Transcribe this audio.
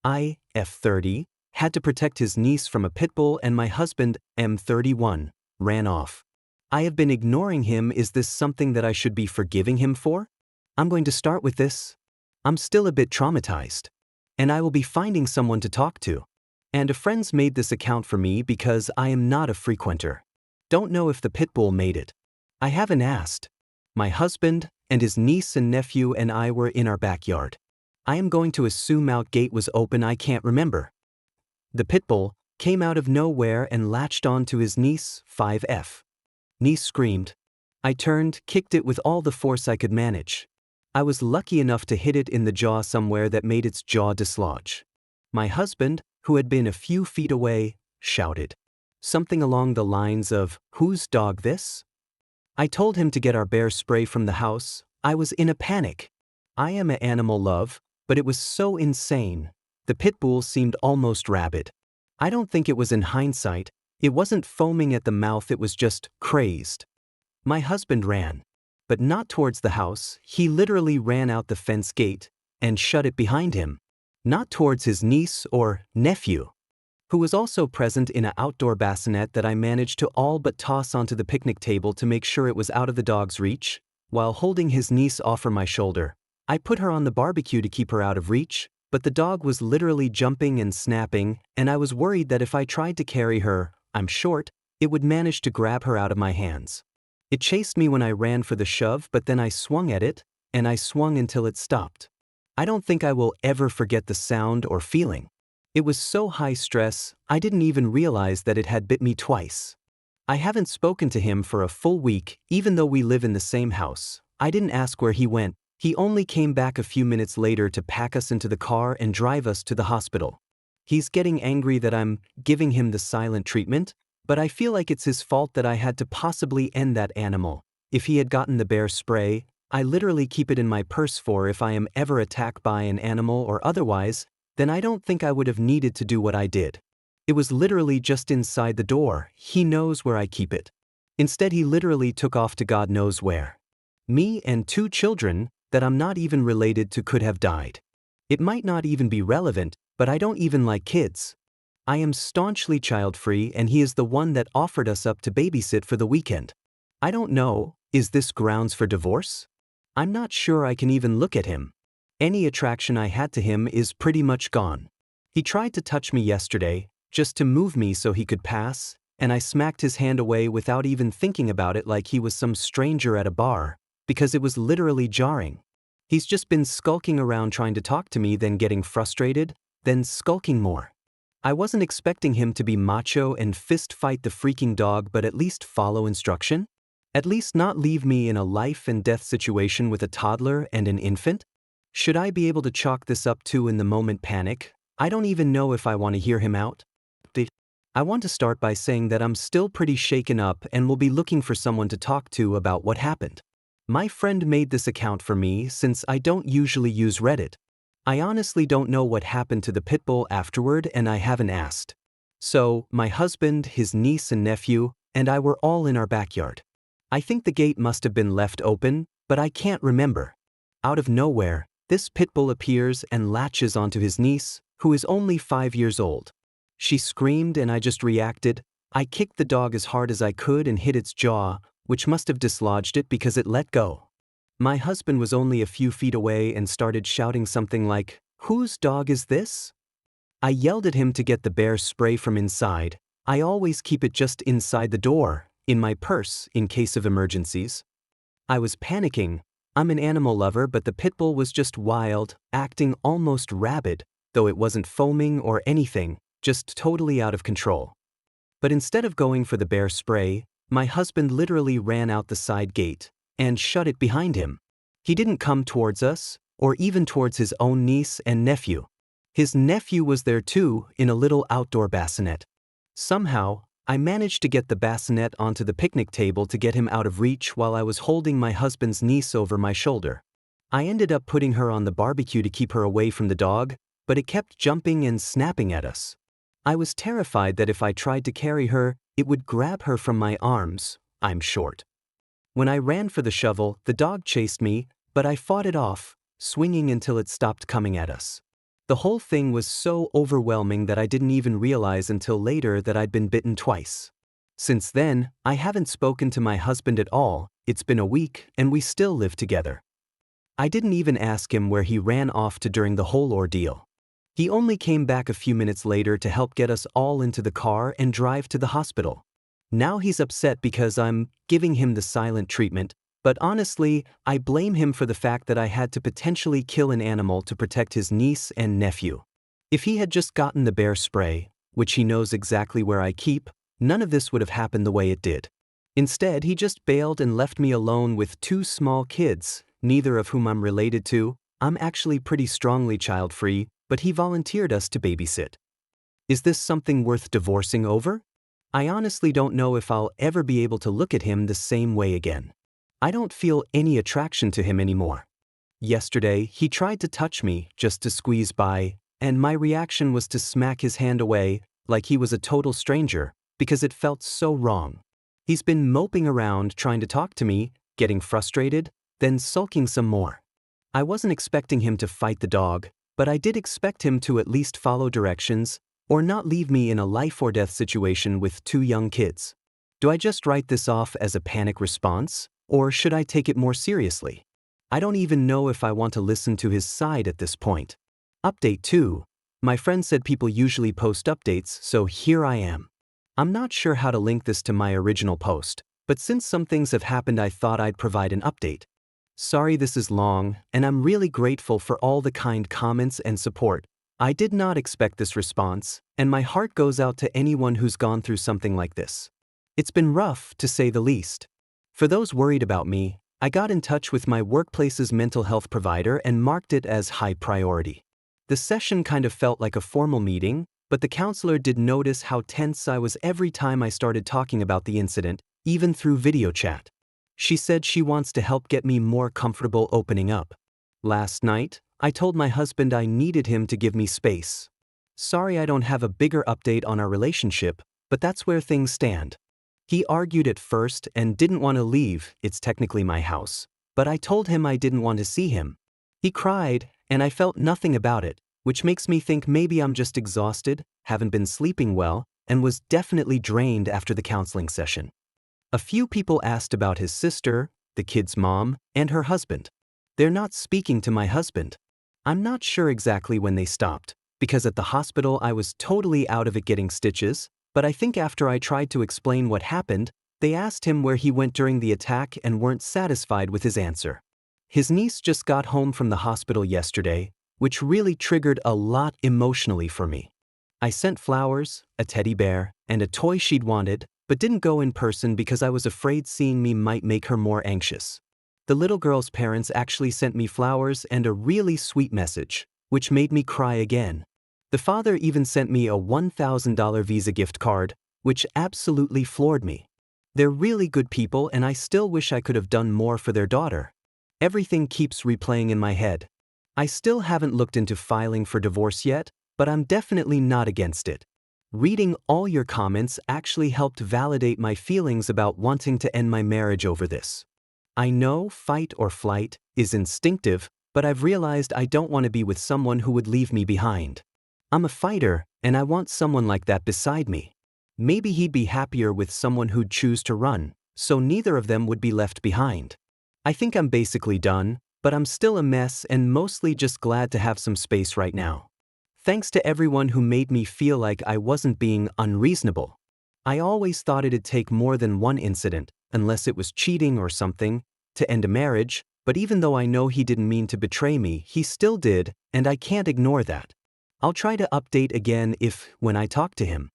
I, F30, had to protect his niece from a Pitbull and my husband, M31, ran off. I have been ignoring him. Is this something that I should be forgiving him for? I'm going to start with this. I'm still a bit traumatized. And I will be finding someone to talk to. And a friend's made this account for me because I am not a frequenter. Don't know if the Pitbull made it. I haven't asked. My husband and his niece and nephew and I were in our backyard. I am going to assume out gate was open. I can't remember. The Pitbull came out of nowhere and latched on to his niece, 5F. Niece screamed. I turned, kicked it with all the force I could manage. I was lucky enough to hit it in the jaw somewhere that made its jaw dislodge. My husband, who had been a few feet away, shouted. Something along the lines of, "Whose dog this?" I told him to get our bear spray from the house. I was in a panic. I am an animal love, but it was so insane. The Pitbull seemed almost rabid. I don't think it was in hindsight. It wasn't foaming at the mouth, it was just crazed. My husband ran. But not towards the house. He literally ran out the fence gate and shut it behind him. Not towards his niece or nephew, who was also present in an outdoor bassinet that I managed to all but toss onto the picnic table to make sure it was out of the dog's reach. While holding his niece off my shoulder, I put her on the barbecue to keep her out of reach, but the dog was literally jumping and snapping, and I was worried that if I tried to carry her, I'm short, it would manage to grab her out of my hands. It chased me when I ran for the shove, but then I swung at it, and I swung until it stopped. I don't think I will ever forget the sound or feeling. It was so high stress, I didn't even realize that it had bit me twice. I haven't spoken to him for a full week, even though we live in the same house. I didn't ask where he went. He only came back a few minutes later to pack us into the car and drive us to the hospital. He's getting angry that I'm giving him the silent treatment, but I feel like it's his fault that I had to possibly end that animal. If he had gotten the bear spray, I literally keep it in my purse for if I am ever attacked by an animal or otherwise, then I don't think I would have needed to do what I did. It was literally just inside the door. He knows where I keep it. Instead, he literally took off to God knows where. Me and 2 children that I'm not even related to could have died. It might not even be relevant, but I don't even like kids. I am staunchly child-free, and he is the one that offered us up to babysit for the weekend. I don't know, is this grounds for divorce? I'm not sure I can even look at him. Any attraction I had to him is pretty much gone. He tried to touch me yesterday, just to move me so he could pass, and I smacked his hand away without even thinking about it like he was some stranger at a bar, because it was literally jarring. He's just been skulking around trying to talk to me, then getting frustrated, then skulking more. I wasn't expecting him to be macho and fist fight the freaking dog, but at least follow instruction? At least not leave me in a life and death situation with a toddler and an infant? Should I be able to chalk this up to in the moment panic? I don't even know if I want to hear him out. I want to start by saying that I'm still pretty shaken up and will be looking for someone to talk to about what happened. My friend made this account for me since I don't usually use Reddit. I honestly don't know what happened to the Pitbull afterward, and I haven't asked. So, my husband, his niece and nephew, and I were all in our backyard. I think the gate must have been left open, but I can't remember. Out of nowhere, this Pitbull appears and latches onto his niece, who is only 5 years old. She screamed and I just reacted. I kicked the dog as hard as I could and hit its jaw, which must have dislodged it because it let go. My husband was only a few feet away and started shouting something like, "Whose dog is this?" I yelled at him to get the bear spray from inside. I always keep it just inside the door, in my purse, in case of emergencies. I was panicking. I'm an animal lover, but the Pitbull was just wild, acting almost rabid, though it wasn't foaming or anything, just totally out of control. But instead of going for the bear spray, my husband literally ran out the side gate and shut it behind him. He didn't come towards us, or even towards his own niece and nephew. His nephew was there too, in a little outdoor bassinet. Somehow, I managed to get the bassinet onto the picnic table to get him out of reach while I was holding my husband's niece over my shoulder. I ended up putting her on the barbecue to keep her away from the dog, but it kept jumping and snapping at us. I was terrified that if I tried to carry her, it would grab her from my arms. I'm short. When I ran for the shovel, the dog chased me, but I fought it off, swinging until it stopped coming at us. The whole thing was so overwhelming that I didn't even realize until later that I'd been bitten twice. Since then, I haven't spoken to my husband at all. It's been a week, and we still live together. I didn't even ask him where he ran off to during the whole ordeal. He only came back a few minutes later to help get us all into the car and drive to the hospital. Now he's upset because I'm giving him the silent treatment, but honestly, I blame him for the fact that I had to potentially kill an animal to protect his niece and nephew. If he had just gotten the bear spray, which he knows exactly where I keep, none of this would have happened the way it did. Instead, he just bailed and left me alone with two small kids, neither of whom I'm related to. I'm actually pretty strongly child-free, but he volunteered us to babysit. Is this something worth divorcing over? I honestly don't know if I'll ever be able to look at him the same way again. I don't feel any attraction to him anymore. Yesterday, he tried to touch me just to squeeze by, and my reaction was to smack his hand away like he was a total stranger because it felt so wrong. He's been moping around trying to talk to me, getting frustrated, then sulking some more. I wasn't expecting him to fight the dog, but I did expect him to at least follow directions or not leave me in a life or death situation with two young kids. Do I just write this off as a panic response, or should I take it more seriously? I don't even know if I want to listen to his side at this point. Update 2. My friend said people usually post updates, so here I am. I'm not sure how to link this to my original post, but since some things have happened, I thought I'd provide an update. Sorry this is long, and I'm really grateful for all the kind comments and support. I did not expect this response, and my heart goes out to anyone who's gone through something like this. It's been rough, to say the least. For those worried about me, I got in touch with my workplace's mental health provider and marked it as high priority. The session kind of felt like a formal meeting, but the counselor did notice how tense I was every time I started talking about the incident, even through video chat. She said she wants to help get me more comfortable opening up. Last night, I told my husband I needed him to give me space. Sorry I don't have a bigger update on our relationship, but that's where things stand. He argued at first and didn't want to leave. It's technically my house, but I told him I didn't want to see him. He cried, and I felt nothing about it, which makes me think maybe I'm just exhausted, haven't been sleeping well, and was definitely drained after the counseling session. A few people asked about his sister, the kid's mom, and her husband. They're not speaking to my husband. I'm not sure exactly when they stopped, because at the hospital I was totally out of it getting stitches, but I think after I tried to explain what happened, they asked him where he went during the attack and weren't satisfied with his answer. His niece just got home from the hospital yesterday, which really triggered a lot emotionally for me. I sent flowers, a teddy bear, and a toy she'd wanted, but didn't go in person because I was afraid seeing me might make her more anxious. The little girl's parents actually sent me flowers and a really sweet message, which made me cry again. The father even sent me a $1,000 Visa gift card, which absolutely floored me. They're really good people, and I still wish I could have done more for their daughter. Everything keeps replaying in my head. I still haven't looked into filing for divorce yet, but I'm definitely not against it. Reading all your comments actually helped validate my feelings about wanting to end my marriage over this. I know fight or flight is instinctive, but I've realized I don't want to be with someone who would leave me behind. I'm a fighter, and I want someone like that beside me. Maybe he'd be happier with someone who'd choose to run, so neither of them would be left behind. I think I'm basically done, but I'm still a mess and mostly just glad to have some space right now. Thanks to everyone who made me feel like I wasn't being unreasonable. I always thought it'd take more than one incident, unless it was cheating or something, to end a marriage, but even though I know he didn't mean to betray me, he still did, and I can't ignore that. I'll try to update again when I talk to him.